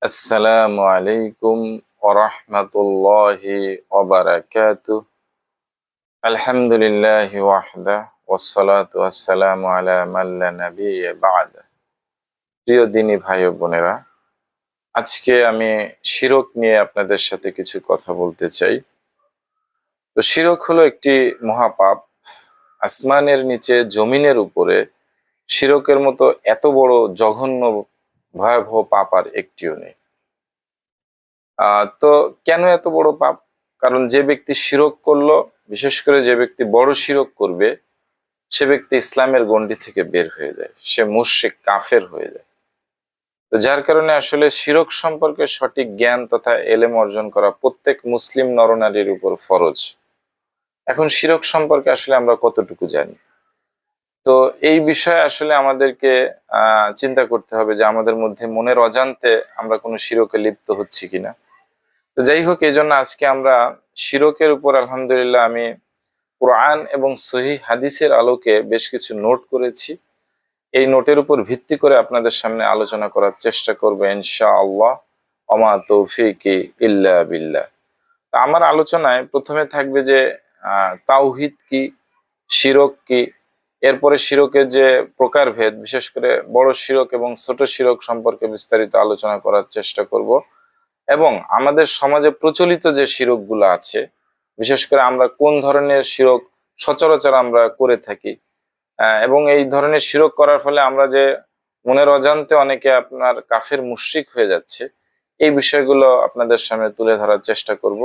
আসসালামু আলাইকুম ওয়া রাহমাতুল্লাহি ওয়া বারাকাতুহু। আলহামদুলিল্লাহি ওয়াহদা ওয়াসসালাতু ওয়াসসালামু আলা মান লা নাবিয়্যা বা'দা। প্রিয় দিনী ভাই ও বোনেরা, আজকে আমি শিরক নিয়ে আপনাদের সাথে কিছু কথা বলতে চাই। তো শিরক হলো একটি মহাপাপ। আসমানের নিচে জমিনের উপরে শিরকের মতো এত বড় জঘন্য ভয়াবহ পাপ আর একটিও নেই। তো কেন এত বড় পাপ? কারণ যে ব্যক্তি শিরক করলো, বিশেষ করে যে ব্যক্তি বড় শিরক করবে, সে ব্যক্তি ইসলামের গণ্ডি থেকে বের হয়ে যায়, সে মুশরিক কাফের হয়ে যায়। তো যার কারণে আসলে শিরক সম্পর্কে সঠিক জ্ঞান তথা এলেম অর্জন করা প্রত্যেক মুসলিম নরনারীর উপর ফরজ। এখন শিরক সম্পর্কে আসলে আমরা কতটুকু জানি? তো এই বিষয়ে আসলে আমাদেরকে চিন্তা করতে হবে যে আমাদের মধ্যে মনের অজান্তে আমরা কোনো শিরকে লিপ্ত হচ্ছি কিনা। তো যাই হোক, এই জন্য আজকে আমরা শিরকের উপর আলহামদুলিল্লাহ আমি কোরআন এবং সহিহ হাদিসের আলোকে বেশ কিছু নোট করেছি। এই নোটের উপর ভিত্তি করে আপনাদের সামনে আলোচনা করার চেষ্টা করবো ইনশাআল্লাহ। ওমা তৌফিকি ইল্লা বিল্লাহ। তা আমার আলোচনায় প্রথমে থাকবে যে তাওহিদ কি, শিরক কি, এরপরে শিরকের যে প্রকারভেদ, বিশেষ করে বড় শিরক এবং ছোট শিরক সম্পর্কে বিস্তারিত আলোচনা করার চেষ্টা করব, এবং আমাদের সমাজে প্রচলিত যে শিরকগুলো আছে, বিশেষ করে আমরা কোন ধরনের শিরক সচরাচর আমরা করে থাকি, এবং এই ধরনের শিরক করার ফলে আমরা যে মনের অজান্তে অনেকে আপনার কাফের মুশরিক হয়ে যাচ্ছে, এই বিষয়গুলো আপনাদের সামনে তুলে ধরার চেষ্টা করব।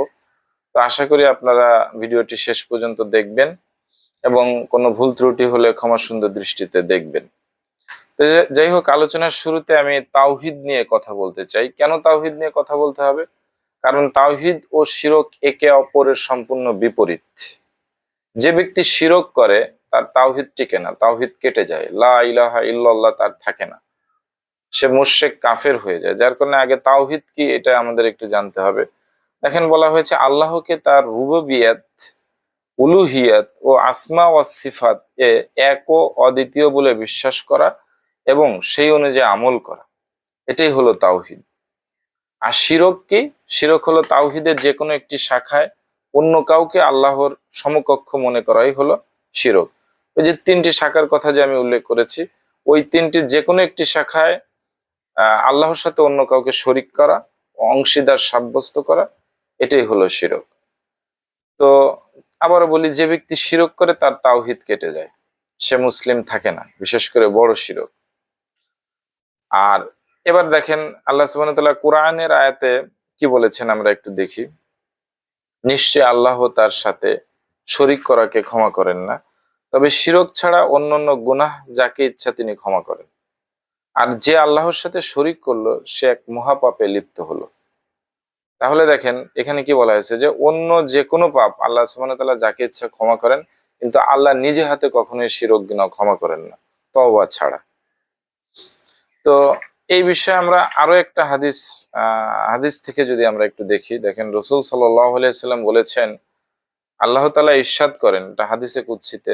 তো আশা করি আপনারা ভিডিওটি শেষ পর্যন্ত দেখবেন এবং কোনো ভুল ত্রুটি হলে ক্ষমা সুন্দর দৃষ্টিতে দেখবেন। তো যাই হোক, আলোচনার শুরুতে আমি তাওহিদ নিয়ে কথা বলতে চাই। কেন তাওহিদ নিয়ে কথা বলতে হবে? কারণ তাওহিদ ও শিরক একে অপরের সম্পূর্ণ বিপরীত। যে ব্যক্তি শিরক করে তার তাওহিদ টিকে না, তাওহিদ কেটে যায়, লা ইলাহা ইল্লাল্লাহ তার থাকে না, সে মুশরিক কাফের হয়ে যায়। যার কারণে আগে তাওহিদ কি এটা আমাদের একটু জানতে হবে। দেখেন, বলা হয়েছে আল্লাহকে তার রুবুবিয়াত, উলুহিয়াত ও আসমা ও সিফাত এ এক ও অদ্বিতীয় বলে বিশ্বাস করা এবং সেই অনুযায়ী আমল করা, এটাই হলো তাওহিদ। আর শিরক কি? শিরক হলো তাওহিদের যে কোনো একটি শাখায় অন্য কাউকে আল্লাহর সমকক্ষ মনে করাই হলো শিরক। ওই যে তিনটি শাখার কথা যে আমি উল্লেখ করেছি, ওই তিনটি যে কোনো একটি শাখায় আল্লাহর সাথে অন্য কাউকে শরিক করা, অংশীদার সাব্যস্ত করা, এটাই হলো শিরক। তো আবারও বলি, যে ব্যক্তি শিরক করে তার তাওহিদ কেটে যায়, সে মুসলিম থাকে না, বিশেষ করে বড় শিরক। আর এবার দেখেন আল্লাহ সুবহানাহু ওয়া তাআলা কোরআনের আয়াতে কি বলেছেন আমরা একটু দেখি। নিশ্চয় আল্লাহ তার সাথে শরিক করাকে ক্ষমা করেন না, তবে শিরক ছাড়া অন্যান্য গুনাহ যাকে ইচ্ছা তিনি ক্ষমা করেন। আর যে আল্লাহর সাথে শরিক করলো সে এক মহাপাপে লিপ্ত হলো। তাহলে দেখেন এখানে কি বলা হয়েছে, যে অন্য যে কোনো পাপ আল্লাহ সুবহানাহু ওয়া তাআলা যাকে ইচ্ছা ক্ষমা করেন, কিন্তু আল্লাহ নিজে হাতে কখনোই শিরক গুনাহ ক্ষমা করেন না, তওবা ছাড়া। তো এই বিষয়ে আমরা আরো একটা হাদিস থেকে যদি আমরা একটু দেখি, দেখেন রাসূল সাল্লাল্লাহু আলাইহি ওয়াসাল্লাম বলেছেন, আল্লাহ তাআলা ইরশাদ করেন, এটা হাদিসে কুদসিতে,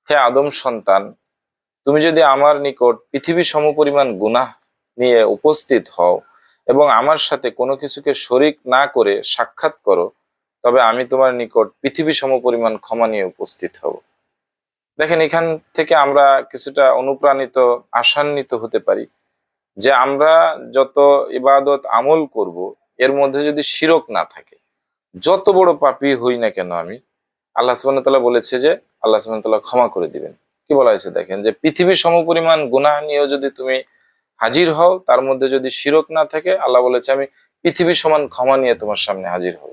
হে আদম সন্তান, তুমি যদি আমার নিকট পৃথিবী সমপরিমাণ গুনাহ নিয়ে উপস্থিত হও এবং আমার সাথে কোনো কিছুকে শরিক না করে সাক্ষাৎ করো, তবে আমি তোমার নিকট পৃথিবী সমপরিমাণ ক্ষমা নিয়ে উপস্থিত হব। দেখেন, এখান থেকে আমরা কিছুটা অনুপ্রাণিত, আশান্বিত হতে পারি যে আমরা যত ইবাদত আমল করব, এর মধ্যে যদি শিরক না থাকে, যত বড় পাপী হই না কেন আমি, আল্লাহ সুবহানাহু ওয়া তাআলা বলেছে যে আল্লাহ সুবহানাহু ওয়া তাআলা ক্ষমা করে দিবেন। কি বলা হয়েছে দেখেন, যে পৃথিবীর সমপরিমাণ গুনাহ নিয়েও যদি তুমি হাজির হও, তার মধ্যে যদি শিরক না থাকে, আল্লাহ বলেছে আমি পৃথিবীর সমান ক্ষমা নিয়ে তোমার সামনে হাজির হব।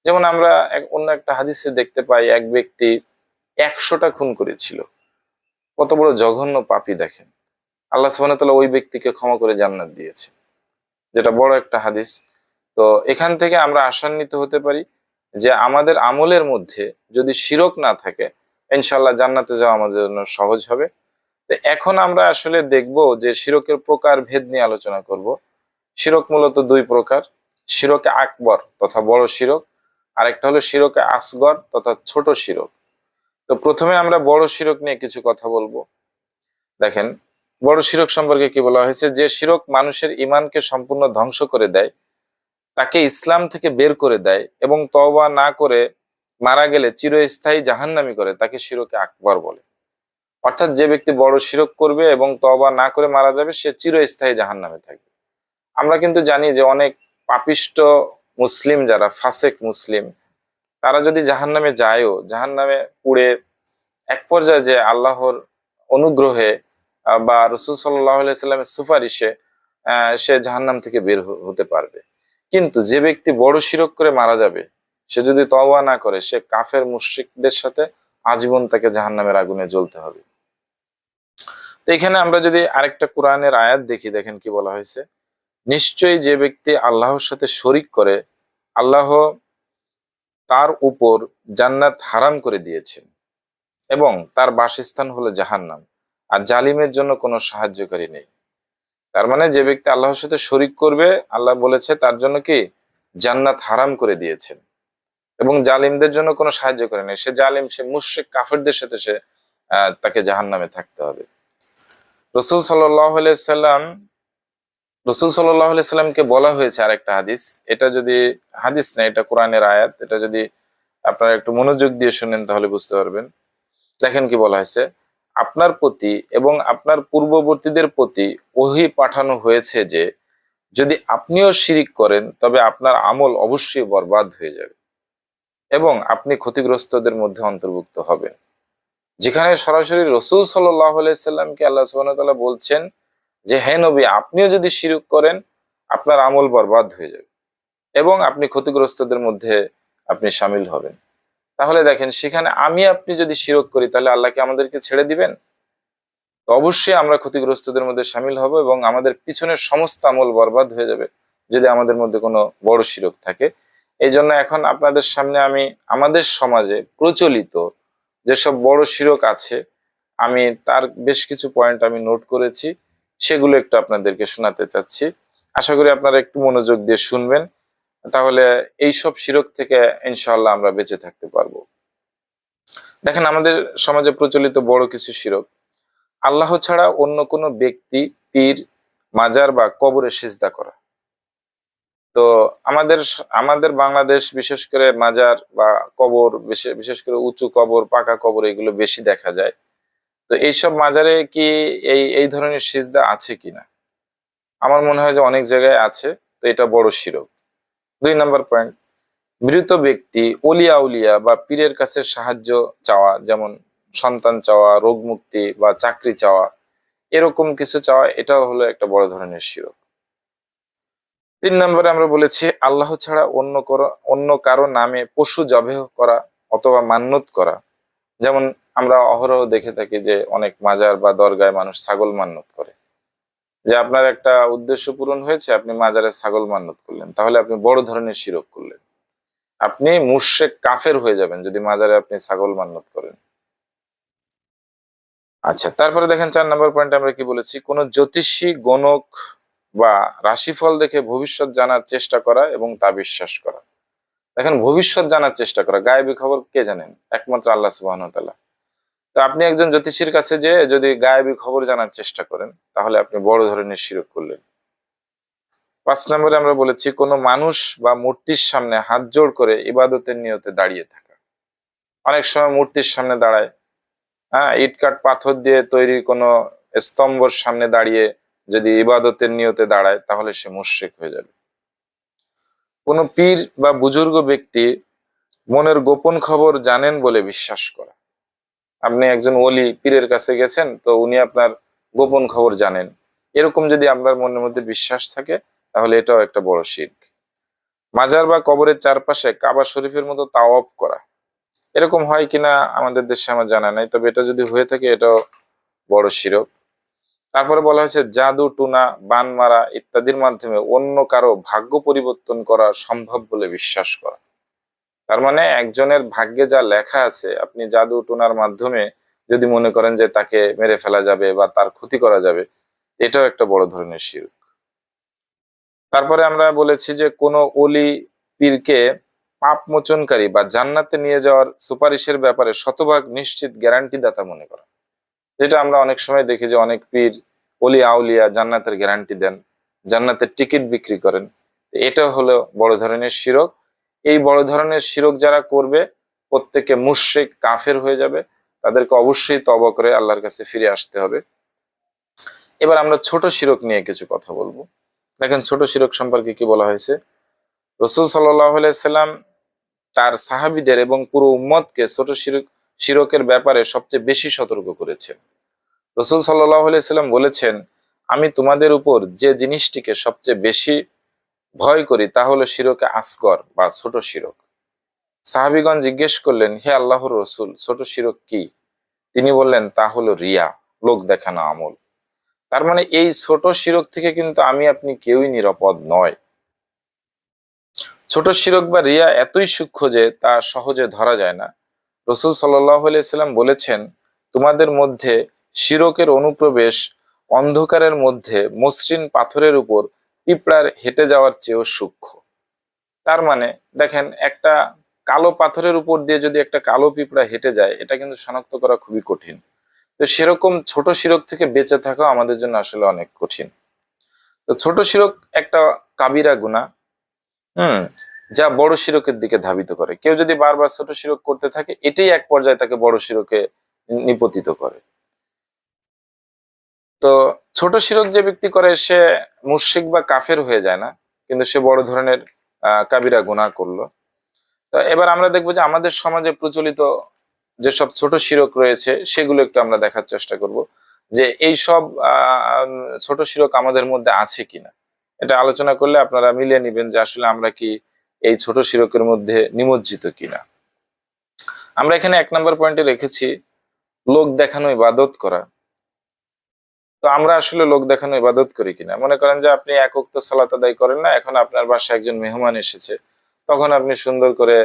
যেমন আমরা অন্য একটা হাদিসে দেখতে পাই, এক ব্যক্তি 100টা খুন করেছিল। কত বড় জঘন্য পাপী দেখেন, আল্লাহ সুবহানাহু ওয়া তাআলা ওই ব্যক্তিকে ক্ষমা করে জান্নাত দিয়েছে, যেটা বড় একটা হাদিস। তো এখান থেকে আমরা আশান্বিত হতে পারি যে আমাদের আমলের মধ্যে যদি শিরক না থাকে, ইনশাআল্লাহ জান্নাতে যাওয়া আমাদের জন্য সহজ হবে। তো এখন আমরা আসলে দেখব যে শিরকের প্রকার ভেদ নিয়ে আলোচনা করব। শিরক মূলত দুই প্রকার, শিরকে আকবর তথা বড় শিরক, আরেকটা হলো শিরকে আসগর তথা ছোট শিরক। তো প্রথমে আমরা বড় শিরক নিয়ে কিছু কথা বলবো। দেখেন, বড় শিরক সম্পর্কে কি বলা হয়েছে? যে শিরক মানুষের ঈমানকে সম্পূর্ণ ধ্বংস করে দেয়, তাকে ইসলাম থেকে বের করে দেয় এবং তওবা না করে মারা গেলে চিরস্থায়ী জাহান্নামী করে, তাকে শিরকে আকবর বলে। অর্থাৎ যে ব্যক্তি বড় শিরক করবে এবং তওবা না করে মারা যাবে, সে চিরস্থায়ী জাহান্নামে থাকবে। আমরা কিন্তু জানি যে অনেক পাপিষ্ট মুসলিম, যারা ফাসেক মুসলিম, তারা যদি জাহান্নামে যায়ও, জাহান্নামে পুড়ে এক পর্যায়ে যে আল্লাহর অনুগ্রহে বা রসুল সাল্লাহ সাল্লামের সুপারিশে সে জাহান্নাম থেকে বের হতে পারবে। কিন্তু যে ব্যক্তি বড় শিরক করে মারা যাবে, সে যদি তওবা না করে, সে কাফের মুশরিকদের সাথে আজীবন তাকে জাহান্নামের আগুনে জ্বলতে হবে। তো এখানে আমরা যদি আরেকটা কোরআনের আয়াত দেখি, দেখেন কি বলা হয়েছে? নিশ্চয়ই যে ব্যক্তি আল্লাহর সাথে শরিক করে, আল্লাহ তার উপর জান্নাত হারাম করে দিয়েছেন এবং তার বাসস্থান হলো জাহান্নাম, আর জালিমের জন্য কোনো সাহায্যকারী নেই। তার মানে যে ব্যক্তি আল্লাহর সাথে শরিক করবে, আল্লাহ বলেছে তার জন্য কি জান্নাত হারাম করে দিয়েছেন, এবং জালিমদের জন্য কোনো সাহায্যকারী নেই। সে জালিম, সে মুশরিক কাফেরদের সাথে সে তাকে জাহান্নামে থাকতে হবে। রসুল সাল্লাল্লাহু আলাইহি সাল্লাম রসুল সাল্লাল্লাহু আলাইহি সাল্লামকে বলা হয়েছে আরেকটা হাদিস, এটা যদি হাদিস না, এটা কোরআনের আয়াত, এটা যদি আপনারা একটু মনোযোগ দিয়ে শুনেন তাহলে বুঝতে পারবেন। দেখেন কি বলা হয়েছে: আপনার প্রতি এবং আপনার পূর্ববর্তীদের প্রতি ওহী পাঠানো হয়েছে যে যদি আপনিও শিরিক করেন তবে আপনার আমল অবশ্যই বরবাদ হয়ে যাবে এবং আপনি ক্ষতিগ্রস্তদের মধ্যে অন্তর্ভুক্ত হবেন। যেখানে সরাসরি রসুল সাল্লাল্লাহু আলাইহি সাল্লামকে আল্লাহ সুবহানাহু ওয়া তাআলা বলছেন যে হে নবী, আপনিও যদি শিরক করেন আপনার আমল বরবাদ হয়ে যাবে এবং আপনি ক্ষতিগ্রস্তদের মধ্যে আপনি শামিল হবেন। তাহলে দেখেন, সেখানে আমি আপনি যদি শিরক করি তাহলে আল্লাহ কি আমাদেরকে ছেড়ে দিবেন? তো অবশ্যই আমরা ক্ষতিগ্রস্তদের মধ্যে শামিল হব এবং আমাদের পিছনের সমস্ত আমল বরবাদ হয়ে যাবে যদি আমাদের মধ্যে কোনো বড় শিরক থাকে। এই জন্য এখন আপনাদের সামনে আমি আমাদের সমাজে প্রচলিত যেসব বড় শিরক আছে, আমি তার বেশ কিছু পয়েন্ট আমি নোট করেছি, সেগুলো একটু আপনাদেরকে শোনাতে চাচ্ছি। আশা করি আপনারা একটু মনোযোগ দিয়ে শুনবেন, তাহলে এই সব শিরক থেকে ইনশাআল্লাহ আমরা বেঁচে থাকতে পারবো। দেখেন, আমাদের সমাজে প্রচলিত বড় কিছু শিরক: আল্লাহ ছাড়া অন্য কোনো ব্যক্তি, পীর, মাজার বা কবরে সিজদা করা। তো আমাদের আমাদের বাংলাদেশ বিশেষ করে মাজার বা কবর, বিশেষ করে উঁচু কবর, পাকা কবর, এগুলো বেশি দেখা যায়। তো এইসব মাজারে কি এই এই ধরনের সিজদা আছে কিনা? আমার মনে হয় যে অনেক জায়গায় আছে। তো এটা বড় শিরক। 2 নম্বর পয়েন্ট: মৃত ব্যক্তি, অলিয়া উলিয়া বা পীরের কাছে সাহায্য চাওয়া, যেমন সন্তান চাওয়া, রোগ মুক্তি বা চাকরি চাওয়া, এরকম কিছু চাওয়া, এটাও হলো একটা বড় ধরনের শিরক। 3 নম্বরে আমরা বলেছি আল্লাহ ছাড়া অন্য কারো নামে পশু জবেহ করা অথবা মান্যত করা। যেমন আমরা অহরহ দেখে থাকি যে অনেক মাজার বা দরগায় মানুষ ছাগল মান্যত করে, যে আপনার একটা উদ্দেশ্য পূরণ হয়েছে, আপনি মাজারে ছাগল মান্যত করলেন, তাহলে আপনি বড় ধরনের শিরক করলেন। আপনি মুশরিক কাফের হয়ে যাবেন যদি মাজারে আপনি ছাগল মান্যত করেন। আচ্ছা, তারপরে দেখেন 4 নম্বর পয়েন্টে আমরা কি বলেছি: কোন জ্যোতিষী, গণক বা রাশিফল দেখে ভবিষ্যৎ জানার চেষ্টা করা এবং তা বিশ্বাস করা। দেখেন, ভবিষ্যৎ জানার চেষ্টা করা, গায়েবী খবর কে জানেন? একমাত্র আল্লাহ সুবহানাহু ওয়া তাআলা। তো আপনি একজন জ্যোতিষীর কাছে যে যদি গায়েবী খবর জানার চেষ্টা করেন, তাহলে আপনি বড় ধরনের শিরক করলেন। 5 নম্বরে আমরা বলেছি কোনো মানুষ বা মূর্তির সামনে হাত জোড় করে ইবাদতের নিয়তে দাঁড়িয়ে থাকা। অনেক সময় মূর্তির সামনে দাঁড়ায়, হ্যাঁ, ইট কাঠ পাথর দিয়ে তৈরি কোনো স্তম্ভর সামনে দাঁড়িয়ে যদি ইবাদতের নিয়তে দাঁড়ায়, তাহলে সে মুশরিক হয়ে যাবে। কোনো পীর বা বুজুর্গ ব্যক্তি মনের গোপন খবর জানেন বলে বিশ্বাস করা। আপনি একজন ওলি, পীরের কাছে গেছেন, তো উনি আপনার গোপন খবর জানেন, এরকম যদি আপনার মনের মধ্যে বিশ্বাস থাকে, তাহলে এটাও একটা বড় শিরক। মাজার বা কবরের চারপাশে কাবা শরীফের মতো তাওয়াফ করা, এরকম হয় কিনা আমাদের দেশে আমার জানা নাই, তবে এটা যদি হয়ে থাকে এটাও বড় শিরক। তারপরে বলা হয়েছে জাদু, টুনা, বান মারা ইত্যাদির মাধ্যমে অন্য কারো ভাগ্য পরিবর্তন করা সম্ভব বলে বিশ্বাস করা। তার মানে একজনের ভাগ্যে যা লেখা আছে, আপনি জাদু টুনার মাধ্যমে যদি মনে করেন যে তাকে মেরে ফেলা যাবে বা তার ক্ষতি করা যাবে, এটাও একটা বড় ধরনের শিরক। তারপরে আমরা বলেছি যে কোনো অলি, পীরকে পাপ মোচনকারী বা জান্নাতে নিয়ে যাওয়ার সুপারিশের ব্যাপারে শতভাগ নিশ্চিত গ্যারান্টি দাতা মনে করা। যেটা আমরা অনেক সময় দেখি যে অনেক পীর ওলি আউলিয়া জান্নাতের গ্যারান্টি দেন, জান্নাতের টিকিট বিক্রি করেন। এটা হলো বড় ধরনের শিরক। এই বড় ধরনের শিরক যারা করবে প্রত্যেকে মুশরিক কাফের হয়ে যাবে, তাদেরকে অবশ্যই তওবা করে আল্লাহর কাছে ফিরে আসতে হবে। এবার আমরা ছোট শিরক নিয়ে কিছু কথা বলবো। দেখেন ছোট শিরক সম্পর্কে কি বলা হয়েছে। রাসূল সাল্লাল্লাহু আলাইহি সাল্লাম তার সাহাবীদের এবং পুরো উম্মতকে ছোট শিরকের ব্যাপারে সবচেয়ে বেশি সতর্ক করেছেন। রাসূল সাল্লাল্লাহু আলাইহি সাল্লাম বলেছেন, আমি তোমাদের উপর যে জিনিসটিকে সবচেয়ে বেশি ভয় করি তা হলো শিরকে আসগর বা ছোট শিরক। সাহাবীগণ জিজ্ঞেস করলেন, হে আল্লাহর রসুল, ছোট শিরক কি? তিনি বললেন, তা হলো রিয়া, লোক দেখানো আমল। তার মানে এই ছোট শিরক থেকে কিন্তু আমি আপনি কেউই নিরাপদ নয়। ছোট শিরক বা রিয়া এতই সূক্ষ্ম যে তা সহজে ধরা যায় না। রাসূল সাল্লাল্লাহু আলাইহি সাল্লাম বলেছেন, তোমাদের মধ্যে শিরকের অনুপ্রবেশ অন্ধকারের মধ্যে মসৃণ পাথরের উপর পিঁপড়ার হেঁটে যাওয়ার চেয়েও সূক্ষ্ম। তার মানে দেখেন, একটা কালো পাথরের উপর দিয়ে যদি একটা কালো পিঁপড়া হেঁটে যায়, এটা কিন্তু শনাক্ত করা খুবই কঠিন। তো সেরকম ছোট শিরক থেকে বেঁচে থাকা আমাদের জন্য আসলে অনেক কঠিন। তো ছোট শিরক একটা কাবিরা গুনাহ, যা বড় শিরকের দিকে ধাবিত করে। কেউ যদি বারবার ছোট শিরক করতে থাকে, এটাই এক পর্যায়ে তাকে বড় শিরকে নিপতিত করে। তো ছোট শিরক যে ব্যক্তি করে সে মুশরিক বা কাফের হয়ে যায় না, কিন্তু সে বড় ধরনের কাবিরা গুনাহ করলো। তো এবার আমরা দেখবো যে আমাদের সমাজে প্রচলিত যেসব ছোট শিরক রয়েছে সেগুলো একটু আমরা দেখার চেষ্টা করব, যে এই সব ছোট শিরক আমাদের মধ্যে আছে কিনা। এটা আলোচনা করলে আপনারা মিলিয়ে নিবেন যে আসলে আমরা কি এই ছোট শিরকের মধ্যে নিমজ্জিত কিনা। আমরা এখানে 1 নম্বর পয়েন্টে রেখেছি লোক দেখানো ইবাদত করা। তো আমরা আসলে লোক দেখানো ইবাদত করি কিনা। মনে করেন যে আপনি 1 ওয়াক্ত সালাত আদায় করেন না, এখন আপনার বাসায় একজন মেহমান এসেছে, তখন আপনি সুন্দর করে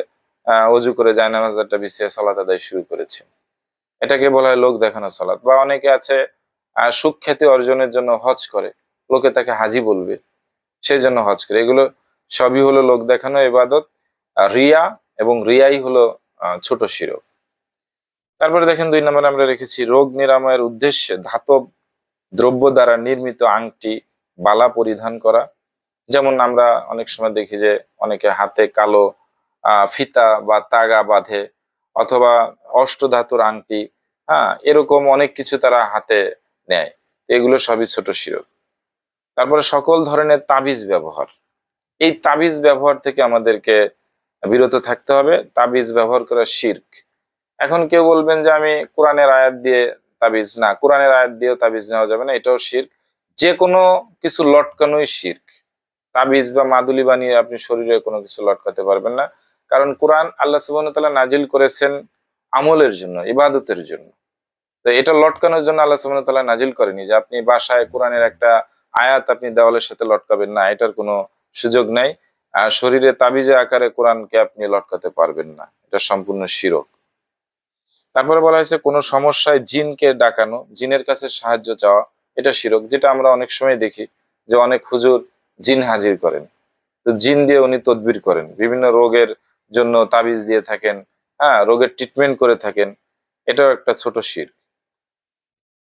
অজু করে জায়নামাজটা বিছিয়ে সালাত আদায় শুরু করেছেন। এটাকে বলা হয় লোক দেখানো সালাত। বা অনেকে আছে সুখ্যাতি অর্জনের জন্য হজ করে, লোকে তাকে হাজি বলবে, সেই জন্য হজ করে। এগুলো সবই হলো লোক দেখানো ইবাদত। রিয়া এবং রিয়াই হলো ছোট শিরক। তারপরে দেখেন 2 নম্বরে আমরা রেখেছি রোগ নিরাময়ের উদ্দেশ্যে ধাতব দ্রব্য দ্বারা নির্মিত আংটি বালা পরিধান করা। যেমন আমরা অনেক সময় দেখি যে অনেকে হাতে কালো ফিতা বা তাগা বাঁধে, অথবা অষ্টধাতুর আংটি, এরকম অনেক কিছু তারা হাতে নেয়। এগুলো সবই ছোট শিরক। তারপরে সকল ধরনের তাবিজ ব্যবহার, এই তাবিজ ব্যবহার থেকে আমাদেরকে বিরত থাকতে হবে। তাবিজ ব্যবহার করা শিরক। এখন কেউ বলবেন যে আমি কোরআনের আয়াত দিয়ে তাবিজ, না, কোরআনের আয়াত দিয়েও তাবিজ নেওয়া যাবে না, এটাও শিরক। যে কোনো কিছু লটকানোই শিরক। তাবিজ বা মাদুলি বানিয়ে আপনি শরীরে কোনো কিছু লটকাতে পারবেন না, কারণ কোরআন আল্লাহ সুবহানাহু ওয়া তাআলা নাজিল করেছেন আমলের জন্য, ইবাদতের জন্য। তো এটা লটকানোর জন্য আল্লাহ সুবহানাহু ওয়া তাআলা নাজিল করেনি যে আপনি বাসায় কোরআনের একটা আয়াত আপনি দেওয়ালের সাথে লটকাবেন না, এটার কোনো সুযোগ নাই। শরীরে তাবিজে আকারে কোরআনকে আপনি লটকাতে পারবেন না, এটা সম্পূর্ণ শিরক। তারপরে বলা হয়েছে কোনো সমস্যায় জিনকে ডাকানো, জিনের কাছে সাহায্য চাওয়া, এটা শিরক। যেটা আমরা অনেক সময় দেখি যে অনেক হুজুর জিন হাজির করেন, তো জিন দিয়ে উনি তদবির করেন, বিভিন্ন রোগের জন্য তাবিজ দিয়ে থাকেন, রোগের ট্রিটমেন্ট করে থাকেন। এটাও একটা ছোট শিরক।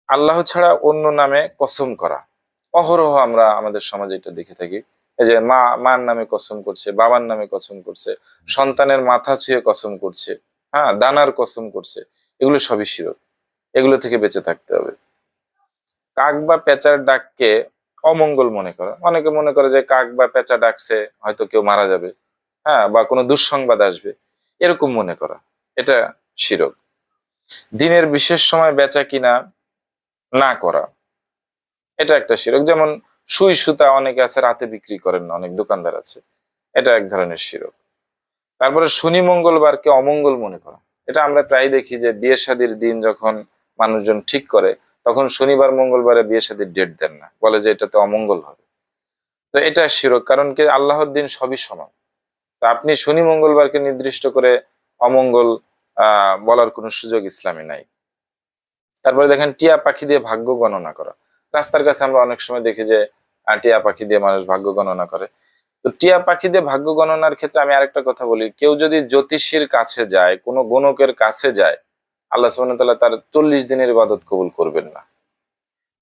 আল্লাহ ছাড়া অন্য নামে কসম করা, অহরহ আমরা আমাদের সমাজে এটা দেখে থাকি। এই যে মার নামে কসম করছে, বাবার নামে কসম করছে, সন্তানের মাথা ছুঁয়ে কসম করছে, দানার কসম করছে, এগুলো সবই শিরক। এগুলো থেকে বেঁচে থাকতে হবে। কাক বা পেঁচার ডাককে অমঙ্গল মনে করা, অনেকে মনে করে যে কাক বা পেঁচা ডাকছে হয়তো কেউ মারা যাবে, বা কোনো দুঃসংবাদ আসবে, এরকম মনে করা, এটা শিরক। দিনের বিশেষ সময় বেচা কিনা না করা, এটা একটা শিরক। যেমন সুই সুতা অনেকে আছে রাতে বিক্রি করেন না, অনেক দোকানদার আছে, এটা এক ধরনের শিরক। তারপরে শনি মঙ্গলবারকে অমঙ্গল মনে করা, এটা আমরা প্রায় দেখি যে বিয়ে শাদীর দিন যখন মানুষজন ঠিক করে, তখন শনিবার মঙ্গলবারে বিয়ে শাদীর ডেট দেন না, বলে যে এটাতে অমঙ্গল হবে। তো এটা শিরক, কারণ কি আল্লাহর দিন সবই সমান। তা আপনি শনি মঙ্গলবারকে নির্দিষ্ট করে অমঙ্গল বলার কোনো সুযোগ ইসলামে নাই। তারপরে দেখেন টিয়া পাখি দিয়ে ভাগ্য গণনা করা। রাস্তার কাছে আমরা অনেক সময় দেখি যে টিয়া পাখি দিয়ে মানুষ ভাগ্য গণনা করে। তো টিয়া পাখি দিয়ে ভাগ্য গণনার ক্ষেত্রে আমি আরেকটা কথা বলি, কেউ যদি জ্যোতিষীর কাছে যায়, কোনো গণকের কাছে যায়, আল্লাহ সুবহানাহু ওয়া তাআলা তার 40 দিনের ইবাদত কবুল করবেন না।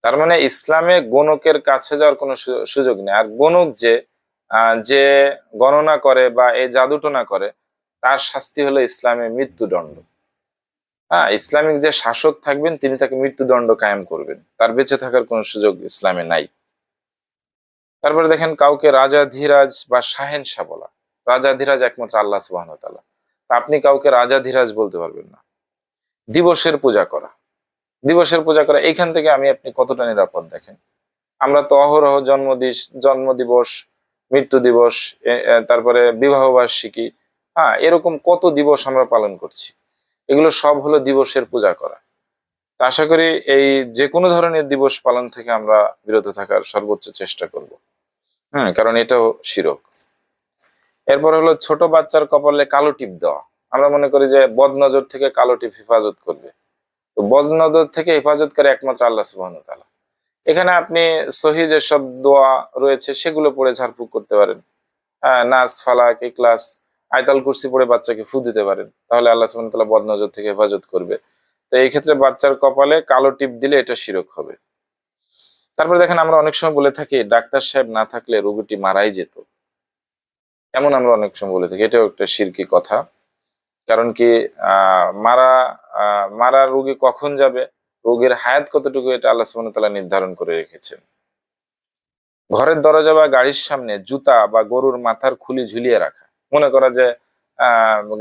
তার মানে ইসলামে গণকের কাছে যাওয়ার কোনো সুযোগ নেই। আর গণক যে গণনা করে বা এই জাদুটনা করে, তার শাস্তি হলো ইসলামে মৃত্যুদণ্ড। হ্যাঁ, ইসলামিক যে শাসক থাকবেন তিনি তাকে মৃত্যুদণ্ড কায়েম করবেন, তার বেঁচে থাকার কোনো সুযোগ ইসলামে নাই। তারপরে দেখেন, কাউকে রাজাধিরাজ বা শাহেনশাহ বলা। রাজাধিরাজ একমাত্র আল্লাহ সুবহানাহু ওয়া তাআলা। তা আপনি কাউকে রাজাধিরাজ বলতে পারবেন না। দিবসের পূজা করা, দিবসের পূজা করা, এইখান থেকে আপনি কতটা নিরাপদ দেখেন। আমরা তো অহরহ জন্ম দিবস, মৃত্যু দিবস, তারপরে বিবাহ বার্ষিকী, হ্যাঁ, এরকম কত দিবস আমরা পালন করছি। এগুলো সব হলো দিবসের পূজা করা। তা আশা করি এই যে কোনো ধরনের দিবস পালন থেকে আমরা বিরত থাকার সর্বোচ্চ চেষ্টা করব। কারণ এটাও শিরক। এরপর হলো ছোট বাচ্চার কপালে কালো টিপ দেওয়া। আমরা মনে করি যে বদনজর থেকে কালো টিপ হেফাজত করবে। তো বদনজর থেকে হেফাজত করে একমাত্র আল্লাহ সুবহানাহু ওয়া তাআলা। এখানে আপনি সহি যেসব দোয়া রয়েছে সেগুলো পড়ে ঝাড়ফুঁক করতে পারেন। নাস, ফালাক, ইখলাস, আয়াতুল কুরসি পড়ে বাচ্চাকে ফু দিতে পারেন, তাহলে আল্লাহ সুবহানাহু ওয়া তাআলা বদনজর থেকে হেফাজত করবে। তো এই ক্ষেত্রে বাচ্চার কপালে কালো টিপ দিলে এটা শিরক হবে। তারপরে দেখেন, আমরা অনেক সময় বলে থাকি ডাক্তার সাহেব না থাকলে রোগীটি মারাই যেত, এমন আমরা অনেক সময় বলে থাকি। এটাও একটা শিরকি কথা। কারণ কি, মারা রোগী কখন যাবে, রোগীর হায়াত কতটুকু, এটা আল্লাহ সুবহানাহু ওয়া তাআলা নির্ধারণ করে রেখেছেন। ঘরের দরজা বা গাড়ির সামনে জুতা বা গরুর মাথার খুলি ঝুলিয়ে রাখা। মনে করা যে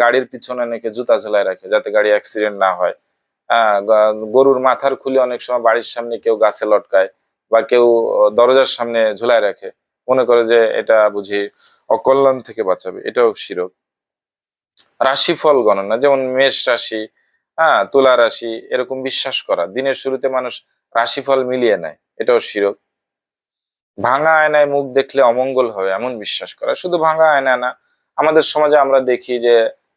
গাড়ির পিছনে অনেকে জুতা ঝুলায় রাখে যাতে গাড়ি অ্যাক্সিডেন্ট না হয়। গরুর মাথার খুলি অনেক সময় বাড়ির সামনে কেউ গাছে লটকায় বা কেউ দরজার সামনে ঝুলায় রাখে, মনে করে যে এটা বুঝি অকল্যাণ থেকে বাঁচাবে, এটাও শিরক। রাশিফল গণনা, যেমন মেষ রাশি, তুলা রাশি, এরকম বিশ্বাস করা, দিনের শুরুতে মানুষ রাশিফল মিলিয়ে নেয়, এটাও শিরক। ভাঙা আয়নায় মুখ দেখলে অমঙ্গল হবে এমন বিশ্বাস করা। শুধু ভাঙা আয়না না, আমাদের সমাজে আমরা দেখি যে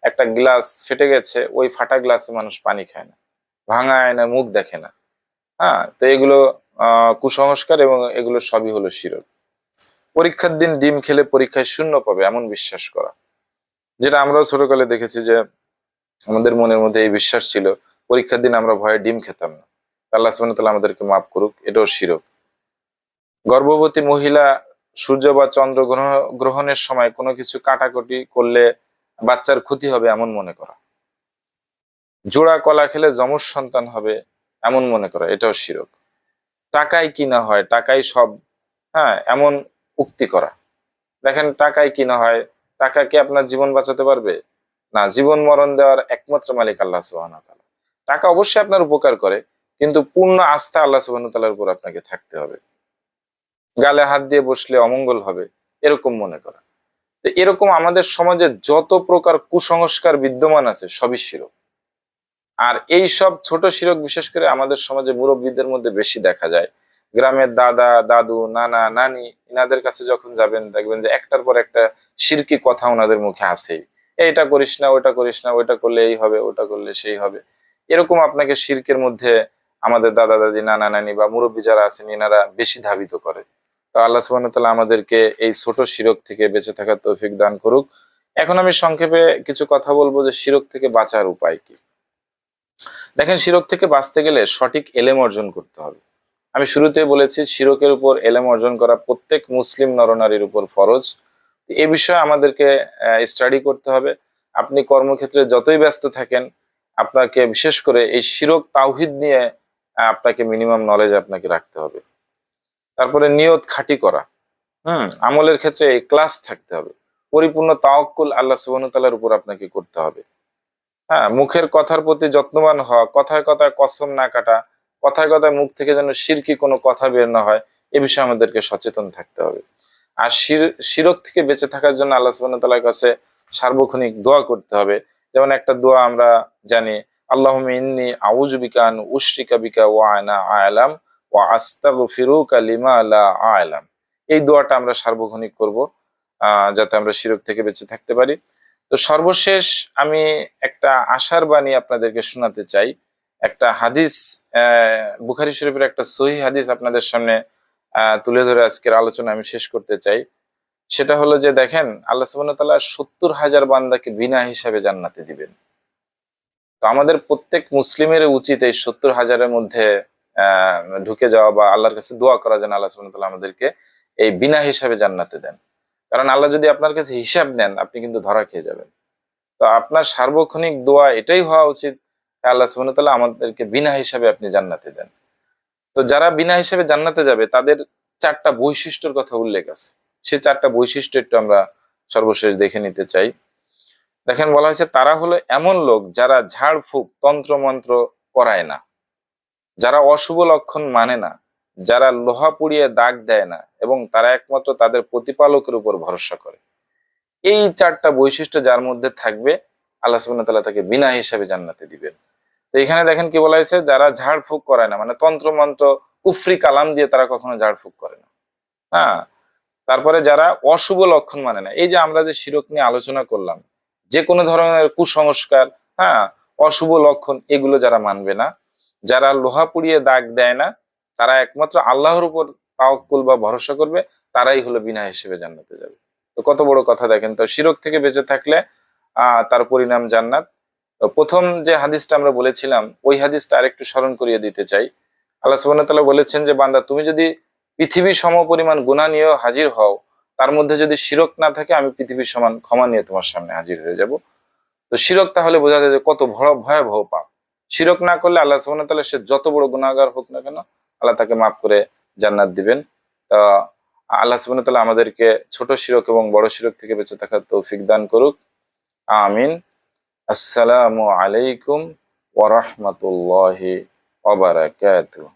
একটা গ্লাস ফেটে গেছে, ওই ফাটা গ্লাসে মানুষ পানি খায় না, ভাঙা আয়নায় মুখ দেখে না। তো এগুলো কুসংস্কার, এবং এগুলো সবই হলো শিরক। পরীক্ষার দিন ডিম খেলে পরীক্ষায় শূন্য পাবে এমন বিশ্বাস করা, যেটা আমরাও ছোটকালে দেখেছি যে আমাদের মনের মধ্যে এই বিশ্বাস ছিল, পরীক্ষার দিন আমরা ভয়ে ডিম খেতাম না। আল্লাহ সুবহানাহু ওয়া তাআলা আমাদেরকে মাফ করুক, এটাও শিরক। গর্ভবতী মহিলা সূর্য বা চন্দ্র গ্রহণের সময় কোনো কিছু কাটাকুটি করলে বাচ্চার ক্ষতি হবে এমন মনে করা। জোড়া কলা খেলে যমজ সন্তান হবে এমন মনে করা, এটাও শিরক। টাকায় কিনা হয়, টাকাই সব, এমন উক্তি করা। দেখেন, টাকায় কিনা হয়, টাকা কি আপনার জীবন বাঁচাতে পারবে? না, জীবন মরণ দেওয়ার একমাত্র মালিক আল্লাহ সুবহানাহু ওয়া তাআলা। টাকা অবশ্যই আপনার উপকার করে, কিন্তু পূর্ণ আস্থা আল্লাহ সুবহানাহু ওয়া তাআলার উপর আপনাকে থাকতে হবে। গালে হাত দিয়ে বসলে অমঙ্গল হবে এরকম মনে করা। তো এরকম আমাদের সমাজে যত প্রকার কুসংস্কার বিদ্যমান আছে সবই শিরক। আর এই সব ছোট শিরক বিশেষ করে আমাদের সমাজে মুরব্বীদের মধ্যে বেশি দেখা যায়। গ্রামের দাদা, দাদু, নানা, নানি, এনাদের কাছে যখন যাবেন দেখবেন যে একটার পর একটা শিরকি কথা ওনাদের মুখে আসেই। এইটা করিস না, ওটা করিস না, ওইটা করলে এই হবে, ওটা করলে সেই হবে। এরকম আপনাকে শিরকের মধ্যে আমাদের দাদা দাদি, নানা নানি বা মুরব্বী যারা আছেন এনারা বেশি ধাবিত করে। তো আল্লাহ সুবহানাহু ওয়া তাআলা আমাদেরকে এই ছোট শিরক থেকে বেঁচে থাকার তৌফিক দান করুক। এখন আমি সংক্ষেপে কিছু কথা বলবো যে শিরক থেকে বাঁচার উপায় কি। দেখেন, শিরক থেকে বাঁচতে গেলে সঠিক এলেম অর্জন করতে হবে। আমি শুরুতে বলেছি শিরকের উপর এলেম অর্জন করা প্রত্যেক মুসলিম নরনারীর উপর ফরজ। এ বিষয়ে আমাদেরকে স্টাডি করতে হবে। আপনি কর্মক্ষেত্রে যতই ব্যস্ত থাকেন, আপনাকে বিশেষ করে এই শিরক তাওহিদ নিয়ে আপনাকে মিনিমাম নলেজ আপনাকে রাখতে হবে। তারপরে নিয়ত খাঁটি করা, আমলের ক্ষেত্রে ক্লাস থাকতে হবে। পরিপূর্ণ তাওয়াক্কুল আল্লাহ সুবহানাহু ওয়া তাআলার উপর আপনাকে করতে হবে। মুখের কথার প্রতি যত্নবান হওয়া, কথায় কথায় কসম না কাটা, কথায় কথায় মুখ থেকে যেন শিরকি কোনো কথা বের না হয়, এ বিষয়ে আমাদেরকে সচেতন থাকতে হবে। আর শিরক থেকে বেঁচে থাকার জন্য আল্লাহ সুবহানাহু ওয়া তাআলার কাছে সার্বক্ষণিক দোয়া করতে হবে। যেমন একটা দোয়া আমরা জানি, আল্লাহুম্মা ইন্নী আউযু বিকা আন উশরিকা বিকা ওয়া আনা আ'লাম ওয়া আস্তাগফিরুকা লিমা লা আ'লাম। এই দোয়াটা আমরা সার্বক্ষণিক করব, যাতে আমরা শিরক থেকে বেঁচে থাকতে পারি। তো সর্বশেষ আমি একটা আশার বাণী আপনাদেরকে শোনাতে চাই। একটা হাদিস, বুখারী শরীফের একটা সহিহ হাদিস আপনাদের সামনে তুলে ধরে আজকের আলোচনা আমি শেষ করতে চাই। সেটা হলো যে দেখেন, আল্লাহ সুবহানাহু ওয়া তাআলা ৭০,০০০ বান্দাকে বিনা হিসাবে জান্নাতে দিবেন। তো আমাদের প্রত্যেক মুসলিমের উচিত এই ৭০,০০০-এর মধ্যে ঢুকে যাওয়া বা আল্লাহর কাছে দোয়া করা যেন আল্লাহ সুবহানাহু ওয়া তাআলা আমাদেরকে এই বিনা হিসাবে জান্নাতে দেন। কারণ আল্লাহ যদি আপনার কাছে হিসাব নেন, আপনি কিন্তু ধরা খেয়ে যাবেন। তো আপনার সার্বক্ষণিক দোয়া এটাই হওয়া উচিত, আল্লাহ সুবহানাহু ওয়া তাআলা আমাদেরকে বিনা হিসাবে আপনি জান্নাতে দেন। তো যারা বিনা হিসাবে জান্নাতে যাবে তাদের 4টা বৈশিষ্ট্যের কথা উল্লেখ আছে। সেই 4টা বৈশিষ্ট্য একটু আমরা সর্বশেষ দেখে নিতে চাই। দেখেন, বলা হয়েছে তারা হলো এমন লোক যারা ঝাড়ফুঁক তন্ত্র মন্ত্র করায় না, যারা অশুভ লক্ষণ মানে না, যারা লোহা পুড়িয়ে দাগ দেয় না, এবং তারা একমাত্র তাদের প্রতিপালকের উপর ভরসা করে। এই 4টা বৈশিষ্ট্য যার মধ্যে থাকবে, আল্লাহ সুবহানাহু ওয়া তাআলা তাকে বিনা হিসাবে জান্নাতে দিবেন। তো এখানে দেখেন কি বলা হয়েছে, যারা ঝাড়ফুঁক করায় না, মানে তন্ত্র মন্ত্র কুফরি কালাম দিয়ে তারা কখনো ঝাড়ফুঁক করে না। হ্যাঁ, তারপরে যারা অশুভ লক্ষণ মানে না, এই যে আমরা যে শিরক নিয়ে আলোচনা করলাম, যে কোনো ধরনের কুসংস্কার, হ্যাঁ, অশুভ লক্ষণ, এগুলো যারা মানবে না, যারা লোহা পুড়িয়ে দাগ দেয় না, তারা একমাত্র আল্লাহর উপর তাওয়াক্কুল বা ভরসা করবে, তারাই হলো বিনা হিসেবে জান্নাতে যাবে। তো কত বড় কথা দেখেন। তো শিরক থেকে বেঁচে থাকলে তার পরিণাম জান্নাত। তো প্রথম যে হাদিসটা আমরা বলেছিলাম, ওই হাদিসটা আরেকটু স্মরণ করিয়ে দিতে চাই। আল্লাহ সুবহানাহু ওয়া তাআলা বলেছেন যে, বান্দা তুমি যদি পৃথিবীর সম পরিমাণ গুনাহ নিয়েও হাজির হও, তার মধ্যে যদি শিরক না থাকে, আমি পৃথিবীর সমান ক্ষমা নিয়ে তোমার সামনে হাজির হয়ে যাব। তো শিরক তাহলে বোঝা যায় যে কত বড় ভয়াবহ পাপ। শিরক না করলে আল্লাহ সুবহানাহু ওয়া তাআলা সে যত বড় গুনাহগার হোক না কেন, আল্লাহ তাকে মাফ করে জান্নাত দিবেন। তা আল্লাহ সুবহানাহু ওয়া তাআলা আমাদেরকে ছোট শিরক এবং বড় শিরক থেকে বেঁচে থাকার তৌফিক দান করুক। আমিন। আসসালামু আলাইকুম ওয়া রাহমাতুল্লাহি ওয়া বারাকাতুহু।